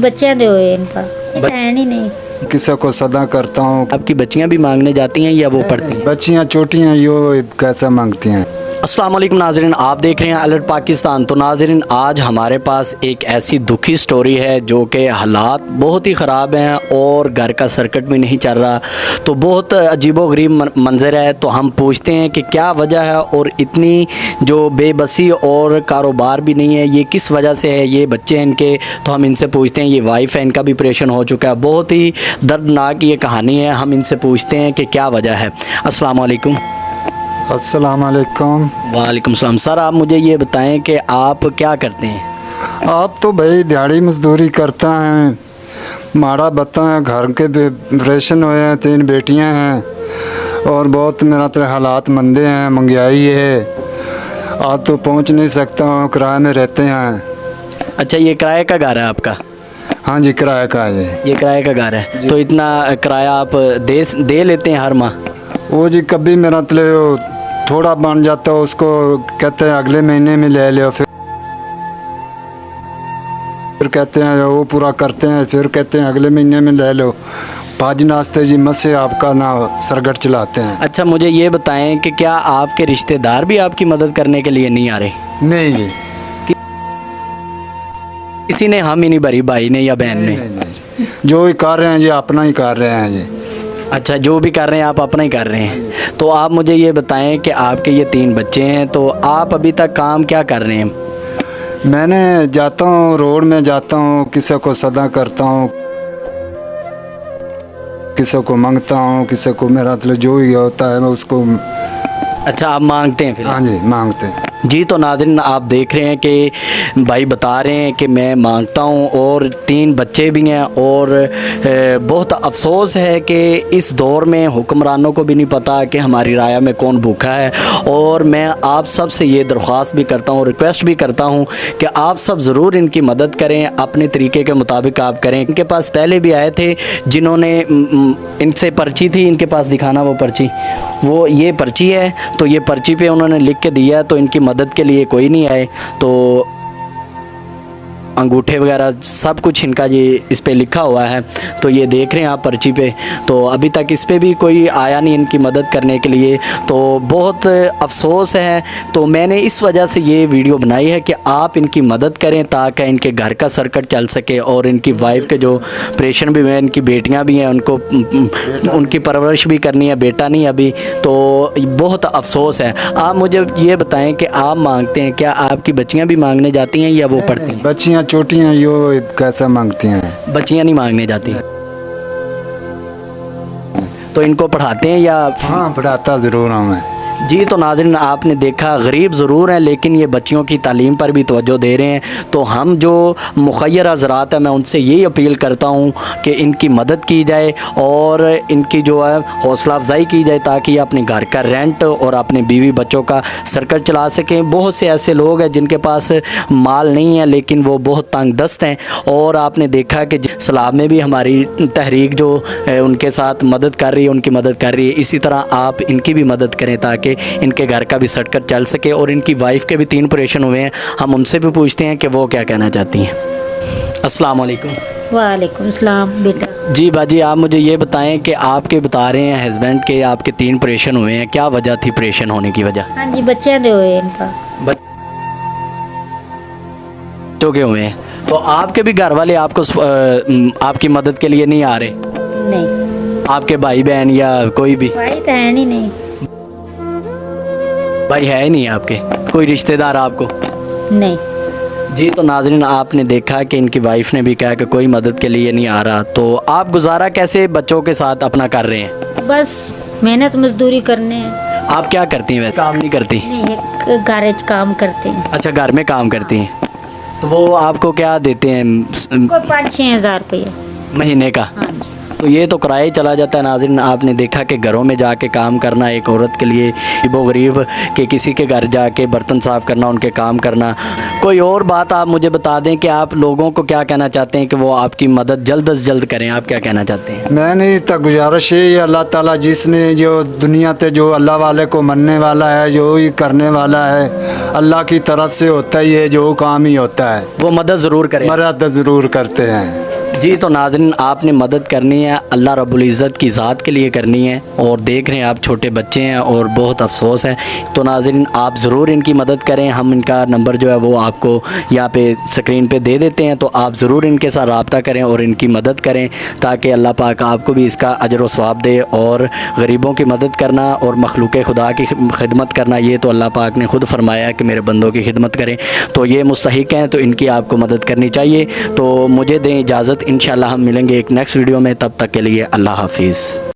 बच्चे दे हुए इनका है नहीं। किसी को सदा करता हूँ। आपकी बच्चियां भी मांगने जाती हैं या वो पढ़ती हैं? बच्चियाँ छोटियाँ यो कैसा मांगती हैं। अस्सलाम वालेकुम नाज़रीन, आप देख रहे हैं अलर्ट पाकिस्तान। तो नाज़रीन, आज हमारे पास एक ऐसी दुखी स्टोरी है जो कि हालात बहुत ही ख़राब हैं और घर का सर्किट भी नहीं चल रहा। तो बहुत अजीबोगरीब मंजर है। तो हम पूछते हैं कि क्या वजह है और इतनी जो बेबसी और कारोबार भी नहीं है, ये किस वजह से है। ये बच्चे हैं इनके, तो हम इनसे पूछते हैं। ये वाइफ है, इनका भी ऑपरेशन हो चुका है। बहुत ही दर्दनाक ये कहानी है। हम इनसे पूछते हैं कि क्या वजह है। अस्सलाम वालेकुम। अस्सलाम वालेकुम। वालेकुम सलाम। सर, आप मुझे ये बताएं कि आप क्या करते हैं? आप तो भाई दिहाड़ी मजदूरी करता हैं, माड़ा बत्ता है, घर के ऑपरेशन हुए हैं, 3 बेटियां हैं और बहुत मेरा तो हालात मंदे हैं, महंगाई है। आज तो पहुंच नहीं सकता हूँ, किराए में रहते हैं। अच्छा, ये किराए का घर है आपका? हाँ जी, किराए का है ये किराए का घर है। तो इतना किराया आप दे लेते हैं हर माह? वो जी कभी मेरा तो थोड़ा बन जाता है, उसको कहते हैं अगले महीने में ले लो, फिर कहते हैं वो पूरा करते हैं, फिर कहते हैं अगले महीने में ले लो। भाजी नाश्ते जी मत से आपका ना सरगट चलाते हैं। अच्छा, मुझे ये बताएं कि क्या आपके रिश्तेदार भी आपकी मदद करने के लिए नहीं आ रहे? नहीं जी, किसी ने हम ही नहीं भरी, भाई ने या बहन ने? नहीं। जो भी कर रहे हैं जी अपना ही कर रहे हैं जी। अच्छा, जो भी कर रहे हैं आप अपना ही कर रहे हैं। तो आप मुझे ये बताएं कि आपके ये 3 बच्चे हैं, तो आप अभी तक काम क्या कर रहे हैं? मैंने जाता हूँ, रोड में जाता हूँ, किसी को सदा करता हूँ, किसी को मांगता हूँ, किसी को मेरा मतलब जो ही होता है मैं उसको। अच्छा, आप मांगते हैं फिर? हाँ जी, मांगते हैं जी। तो नाज़रीन, आप देख रहे हैं कि भाई बता रहे हैं कि मैं मांगता हूं और 3 बच्चे भी हैं और बहुत अफसोस है कि इस दौर में हुक्मरानों को भी नहीं पता कि हमारी राय में कौन भूखा है। और मैं आप सब से ये दरख्वास्त भी करता हूं, रिक्वेस्ट भी करता हूं कि आप सब ज़रूर इनकी मदद करें, अपने तरीके के मुताबिक आप करें। इनके पास पहले भी आए थे जिन्होंने इनसे पर्ची थी, इनके पास दिखाना वो पर्ची, वो ये पर्ची है। तो ये पर्ची पे उन्होंने लिख के दिया, तो इनकी मदद के लिए कोई नहीं आए। तो अंगूठे वगैरह सब कुछ इनका ये इस पे लिखा हुआ है, तो ये देख रहे हैं आप पर्ची पे। तो अभी तक इस पे भी कोई आया नहीं इनकी मदद करने के लिए, तो बहुत अफसोस है। तो मैंने इस वजह से ये वीडियो बनाई है कि आप इनकी मदद करें ताकि इनके घर का सर्किट चल सके और इनकी वाइफ के जो ऑपरेशन भी हुए, इनकी बेटियां भी हैं, उनको उनकी परवरिश भी करनी है, बेटा नहीं अभी। तो बहुत अफसोस है। आप मुझे ये बताएं कि आप मांगते हैं, क्या आपकी बच्चियाँ भी मांगने जाती हैं या वो पढ़ती हैं? बच्चियाँ छोटियाँ यो कैसा मांगती हैं। बच्चियाँ नहीं मांगने जाती? तो इनको पढ़ाते हैं या? हाँ, पढ़ाता ज़रूर हूँ मैं जी। तो नाज़रीन, आपने देखा गरीब ज़रूर हैं लेकिन ये बच्चियों की तालीम पर भी तवज्जो दे रहे हैं। तो हम जो मुखय्यर हज़रात हैं, मैं उनसे यही अपील करता हूँ कि इनकी मदद की जाए और इनकी जो है हौसला अफजाई की जाए ताकि ये अपने घर का रेंट और अपने बीवी बच्चों का सर्कल चला सकें। बहुत से ऐसे लोग हैं जिनके पास माल नहीं है लेकिन वो बहुत तंग दस्त हैं। और आपने देखा कि सलाब में भी हमारी तहरीक जो उनके साथ मदद कर रही है, उनकी मदद कर रही है। इसी तरह आप इनकी भी मदद करें ताकि इनके घर का भी सर्किट चल सके। और इनकी वाइफ के भी 3 ऑपरेशन हुए हैं, हम उनसे भी पूछते हैं कि वो क्या कहना चाहती हैं। अस्सलाम वालेकुम। वालेकुम सलाम बेटा। जी बाजी, आप मुझे ये बताएं कि आपके बता रहे हैं हस्बैंड के आपके 3 ऑपरेशन हुए हैं, क्या वजह थी ऑपरेशन होने की वजह? हाँ जी, बच्चे दे हुए इनका। बच्चों के हुए हैं। तो आपके भी घर वाले आपको आपकी मदद के लिए नहीं आ रहे? नहीं। आपके भाई बहन या कोई भी? भाई तो है नहीं। भाई है ही नहीं आपके? कोई रिश्तेदार आपको? नहीं। जी। तो नाज़रीन, आपने देखा कि इनकी वाइफ ने भी कहा कि कोई मदद के लिए नहीं आ रहा। तो आप गुजारा कैसे बच्चों के साथ अपना कर रहे हैं? बस मेहनत मजदूरी करने हैं। आप क्या करती हैं? वैसे काम नहीं करती? नहीं, गैरेज काम करते हैं। अच्छा, घर में काम करती हैं। तो वो आपको क्या देते हैं? कोई 5-6 हज़ार रुपये महीने का? हाँ जी। तो ये तो किराया ही चला जाता है। नाज़रीन, आपने देखा कि घरों में जाके काम करना एक औरत के लिए वो गरीब के किसी के घर जाके बर्तन साफ़ करना, उनके काम करना। कोई और बात आप मुझे बता दें कि आप लोगों को क्या कहना चाहते हैं कि वो आपकी मदद जल्द से जल्द करें। आप क्या कहना चाहते हैं? मैंने तो गुजारिश है अल्लाह ताला जिसने जो दुनिया पे जो अल्लाह वाले को मनने वाला है, जो ही करने वाला है, अल्लाह की तरफ से होता ही है, जो काम ही होता है, वो मदद ज़रूर करें। मदद ज़रूर करते हैं। जी तो नाज़रीन आपने मदद करनी है अल्लाह रब्बुल इज़्ज़त की ज़ात के लिए करनी है, और देख रहे हैं आप छोटे बच्चे हैं और बहुत अफसोस है। तो नाज़रीन आप ज़रूर इनकी मदद करें, हम इनका नंबर जो है वो आपको यहाँ पे स्क्रीन पे दे देते हैं, तो आप ज़रूर इनके साथ रब्ता करें और इनकी मदद करें ताकि अल्लाह पाक आपको भी इसका अजर व सवाब दे। और गरीबों की मदद करना और मखलूक खुदा की खिदमत करना, ये तो अल्लाह पाक ने खुद फरमाया कि मेरे बंदों की खिदमत करें, तो ये मुस्तहिक हैं, तो इनकी आपको मदद करनी चाहिए। तो मुझे दें इजाज़त, इंशाअल्लाह हम मिलेंगे एक नेक्स्ट वीडियो में, तब तक के लिए अल्लाह हाफिज़।